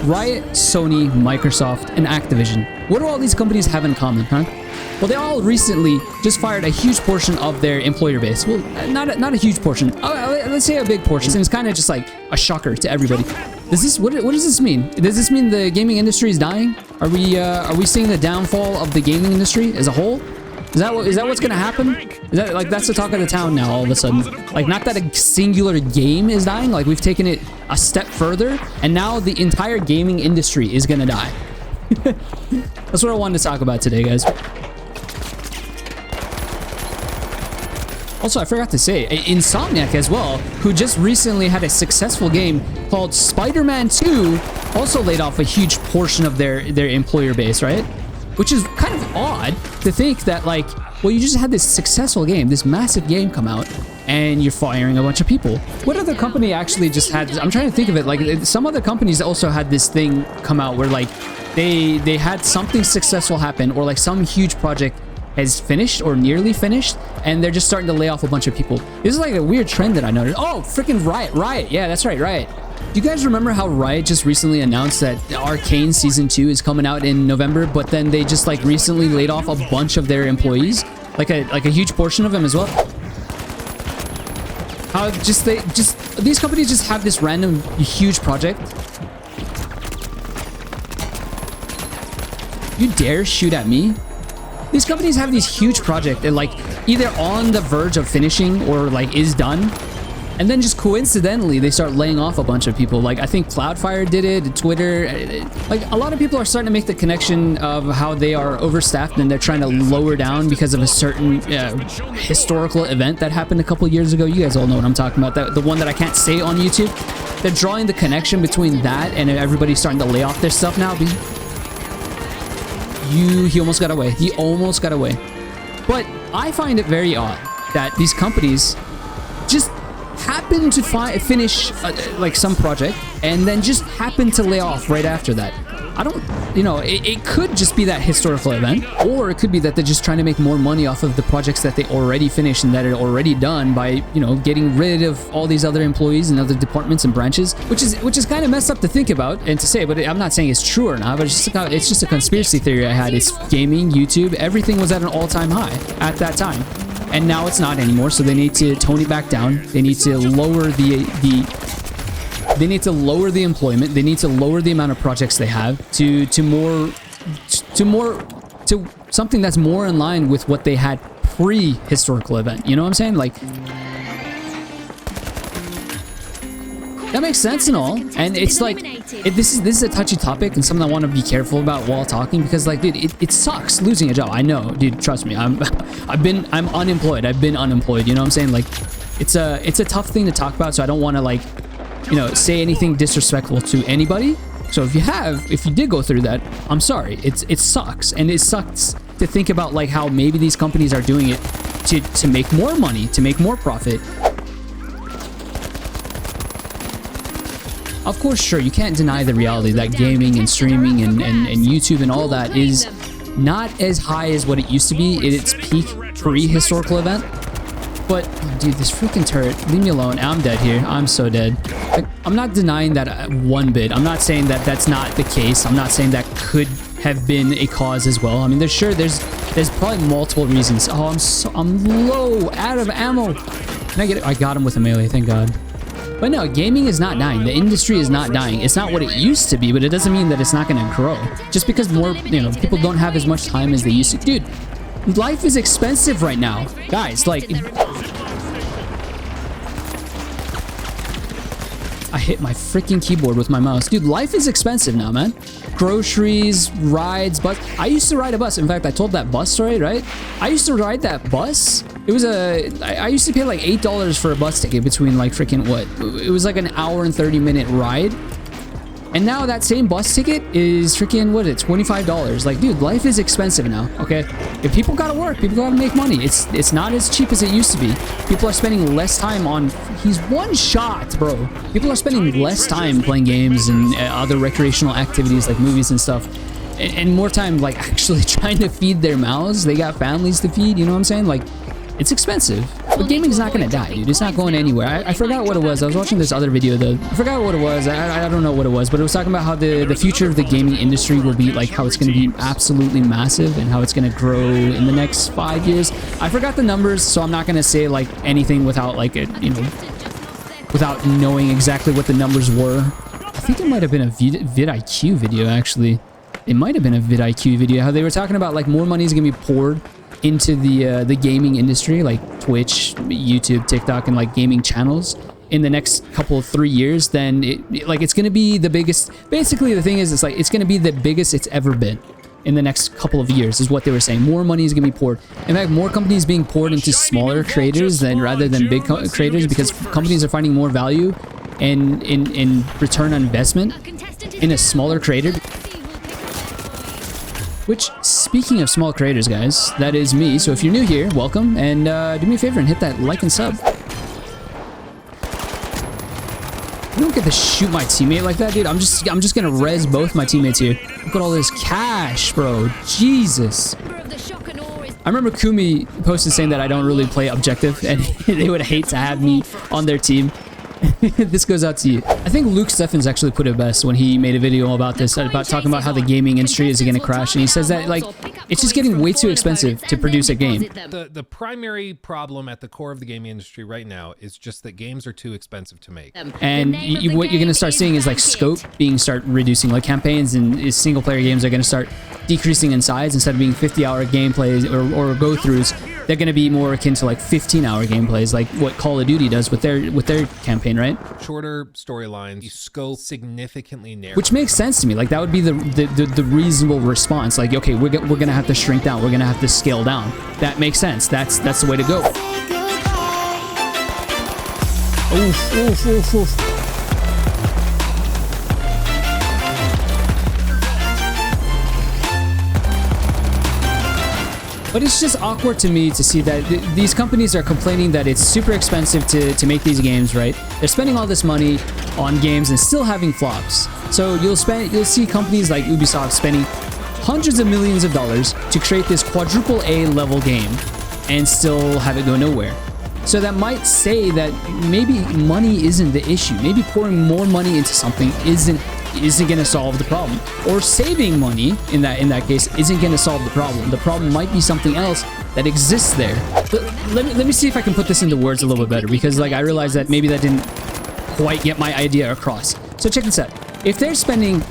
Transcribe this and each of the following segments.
Riot, Sony, Microsoft, and Activision. What do all these companies have in common, huh? Well, they all recently just fired a huge portion of their employer base. Well, not a huge portion. Let's say a big portion. And it's kind of just like a shocker to everybody. What does this mean? Does this mean the gaming industry is dying? Are we seeing the downfall of the gaming industry as a whole? Is that what's gonna happen? Is that like that's the talk of the town now all of a sudden? Like, not that a singular game is dying, like we've taken it a step further and now the entire gaming industry is gonna die. That's what I wanted to talk about today, guys. Also, I forgot to say, Insomniac as well, who just recently had a successful game called Spider-Man 2, also laid off a huge portion of their employer base, right? Which is kind of odd to think that, like, well, you just had this successful game, this massive game come out, and you're firing a bunch of people. What other company actually just had this? I'm trying to think of it. Like, some other companies also had this thing come out where, like, they had something successful happen, or like some huge project has finished or nearly finished, and they're just starting to lay off a bunch of people. This is like a weird trend that I noticed. Oh, freaking Riot. Yeah, that's right, Riot. Do you guys remember how Riot just recently announced that Arcane Season 2 is coming out in November, but then they just like recently laid off a bunch of their employees? Like a huge portion of them as well? How these companies just have this random huge project. You dare shoot at me? These companies have these huge projects that like either on the verge of finishing or like is done, and then just coincidentally they start laying off a bunch of people. Like I think Cloudfire did it, Twitter, like a lot of people are starting to make the connection of how they are overstaffed and they're trying to lower down because of a certain historical event that happened a couple years ago. You guys all know what I'm talking about, the one that I can't say on YouTube. They're drawing the connection between that and everybody's starting to lay off their stuff now. He almost got away. He almost got away. But I find it very odd that these companies just happen to finish like some project and then just happen to lay off right after that. I don't, you know, it could just be that historical event, or it could be that they're just trying to make more money off of the projects that they already finished and that are already done by, you know, getting rid of all these other employees and other departments and branches, which is kind of messed up to think about and to say, but I'm not saying it's true or not, but it's just a conspiracy theory I had. It's gaming, YouTube, everything was at an all-time high at that time. And now it's not anymore, so they need to tone it back down. They need to lower they need to lower the employment. They need to lower the amount of projects they have to something that's more in line with what they had pre-historical event. You know what I'm saying? Like, that makes sense and all. And it's like, this is a touchy topic and something I want to be careful about while talking, because like, dude, it sucks losing a job. I know, dude, trust me. I'm unemployed. I've been unemployed. You know what I'm saying? Like, it's a tough thing to talk about, so I don't want to, like, you know, say anything disrespectful to anybody. So if you did go through that, I'm sorry. It sucks, and it sucks to think about like how maybe these companies are doing it to make more money, to make more profit. Of course, sure, you can't deny the reality that gaming and streaming and YouTube and all that is not as high as what it used to be at its peak pre-historical event. But, oh, dude, this freaking turret, leave me alone. I'm dead here. I'm so dead. Like, I'm not denying that one bit. I'm not saying that that's not the case. I'm not saying that could have been a cause as well. I mean, there's probably multiple reasons. Oh, I'm low, out of ammo. Can I get it? I got him with a melee, thank God. But no, gaming is not dying. The industry is not dying. It's not what it used to be, but it doesn't mean that it's not going to grow. Just because more, you know, people don't have as much time as they used to. Dude, life is expensive right now. Guys, like, I hit my freaking keyboard with my mouse. Dude, life is expensive now, man. Groceries, rides, bus. I used to ride a bus. In fact, I told that bus story, right? I used to ride that bus. It was I used to pay like $8 for a bus ticket between like freaking what? It was like an hour and 30-minute ride. And now that same bus ticket is freaking, what is it, $25. Like, dude, life is expensive now, okay? If people gotta work, people gotta make money. It's not as cheap as it used to be. People are spending less time on, he's one shot, bro. People are spending less time playing games and other recreational activities like movies and stuff. And more time, like, actually trying to feed their mouths. They got families to feed, you know what I'm saying? Like, it's expensive. But gaming's not gonna die, dude. It's not going anywhere. I forgot what it was. I was watching this other video though. I forgot what it was. I don't know what it was, but it was talking about how the future of the gaming industry will be like how it's gonna be absolutely massive and how it's gonna grow in the next 5 years. I forgot the numbers, so I'm not gonna say like anything without like it, you know, without knowing exactly what the numbers were. I think it might have been a vidIQ video actually. It might have been a vidIQ video. How they were talking about like more money is gonna be poured into the gaming industry, like Twitch, YouTube, TikTok, and like gaming channels in the next couple of 3 years. Then it's gonna be the biggest. Basically, the thing is, it's like it's gonna be the biggest it's ever been in the next couple of years, is what they were saying. More money is gonna be poured. In fact, more companies being poured into smaller creators rather than big creators, because companies are finding more value and in return on investment in a smaller creator. Which, speaking of small creators, guys, that is me. So if you're new here, welcome, and do me a favor and hit that like and sub. You don't get to shoot my teammate like that, dude. I'm just gonna res both my teammates here. Look at all this cash, bro. Jesus. I remember Kumi posted saying that I don't really play objective, and they would hate to have me on their team. This goes out to you. I think Luke Steffens actually put it best when he made a video about this, about talking about how the gaming industry is going to crash, and he says that like it's just getting way too expensive to produce a game. The primary problem at the core of the gaming industry right now is just that games are too expensive to make. And what you're going to start seeing is like scope start reducing, like campaigns and single player games are going to start decreasing in size. Instead of being 50-hour gameplays or go-throughs, they're going to be more akin to like 15-hour gameplays, like what Call of Duty does with their campaign, right? Shorter storylines, you scope significantly narrow. Which makes sense to me. Like that would be the reasonable response. Like, okay, we're going to have to shrink down. We're going to have to scale down. That makes sense. That's the way to go. Oof, oof, oof, oof. But it's just awkward to me to see that these companies are complaining that it's super expensive to make these games, right? They're spending all this money on games and still having flops. So you'll see companies like Ubisoft spending hundreds of millions of dollars to create this quadruple A level game and still have it go nowhere. So that might say that maybe money isn't the issue. Maybe pouring more money into something isn't going to solve the problem, or saving money in that case isn't going to solve the problem. The problem might be something else that exists there. But let me see if I can put this into words a little bit better, because like I realized that maybe that didn't quite get my idea across. So check this out. If they're spending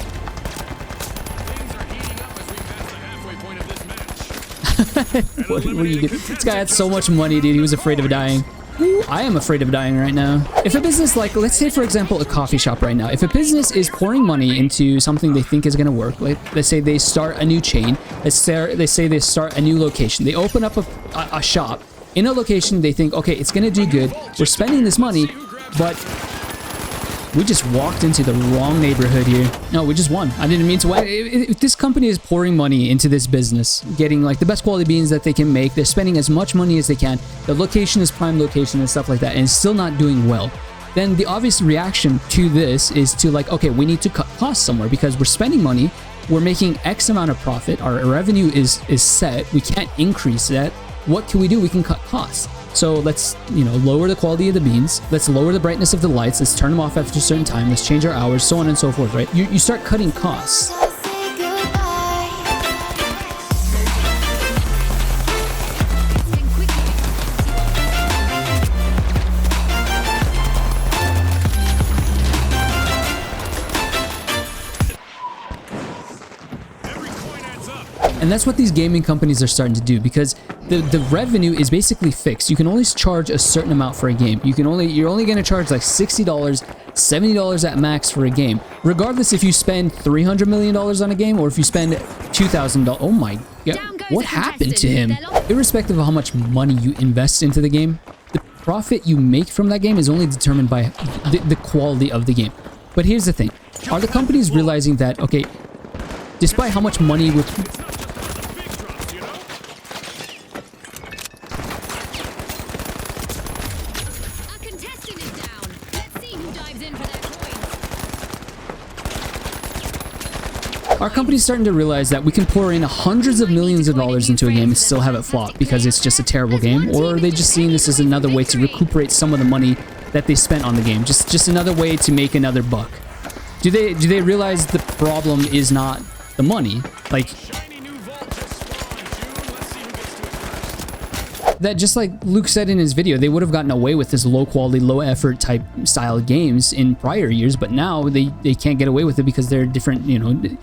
what do you do? This guy had so much money, dude. He was afraid of dying. Ooh, I am afraid of dying right now. If a business, like, let's say, for example, a coffee shop right now. If a business is pouring money into something they think is going to work, like, let's say they start a new chain. Let's say they start a new location. They open up a shop in a location they think, okay, it's going to do good. We're spending this money, but we just walked into the wrong neighborhood here. No, we just won. I didn't mean to. If this company is pouring money into this business, getting like the best quality beans that they can make, they're spending as much money as they can, the location is prime location and stuff like that, and it's still not doing well, then the obvious reaction to this is to like, okay, we need to cut costs somewhere because we're spending money, we're making X amount of profit, our revenue is set, we can't increase that. What can we do? We can cut costs. So let's, lower the quality of the beans. Let's lower the brightness of the lights. Let's turn them off after a certain time. Let's change our hours, so on and so forth, right? You start cutting costs. And that's what these gaming companies are starting to do, because the revenue is basically fixed. You can only charge a certain amount for a game. You're only going to charge like $60, $70 at max for a game, regardless if you spend $300 million on a game or if you spend $2,000. Oh my god, what happened to him? Irrespective of how much money you invest into the game, the profit you make from that game is only determined by the quality of the game. But here's the thing: are the companies realizing that, okay, despite how much money we're Our company's starting to realize that we can pour in hundreds of millions of dollars into a game and still have it flop because it's just a terrible game, or are they just seeing this as another way to recuperate some of the money that they spent on the game? Just another way to make another buck. Do they realize the problem is not the money? Like, that just like Luke said in his video, they would have gotten away with this low quality, low effort type style games in prior years, but now they can't get away with it because they're different, you know,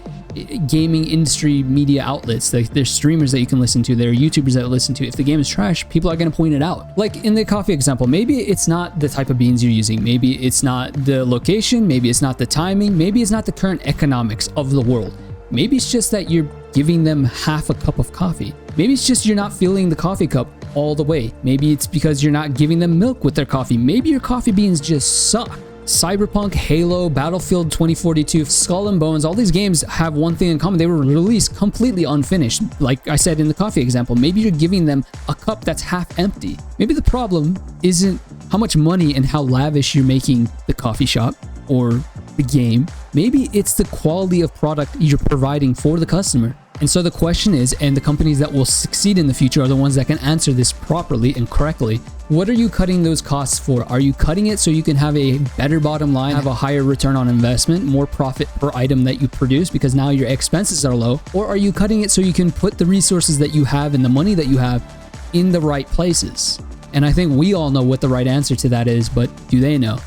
gaming industry media outlets. Like, there's streamers that you can listen to, there are YouTubers that listen to. If the game is trash, people are going to point it out. Like in the coffee example, maybe it's not the type of beans you're using, maybe it's not the location, maybe it's not the timing, maybe it's not the current economics of the world. Maybe it's just that you're giving them half a cup of coffee. Maybe it's just you're not filling the coffee cup all the way. Maybe it's because you're not giving them milk with their coffee. Maybe your coffee beans just suck. Cyberpunk, Halo, Battlefield 2042, Skull and Bones, all these games have one thing in common. They were released completely unfinished. Like I said in the coffee example, maybe you're giving them a cup that's half empty. Maybe the problem isn't how much money and how lavish you're making the coffee shop or the game. Maybe it's the quality of product you're providing for the customer. And so the question is, and the companies that will succeed in the future are the ones that can answer this properly and correctly. What are you cutting those costs for? Are you cutting it so you can have a better bottom line, have a higher return on investment, more profit per item that you produce because now your expenses are low? Or are you cutting it so you can put the resources that you have and the money that you have in the right places? And I think we all know what the right answer to that is, but do they know?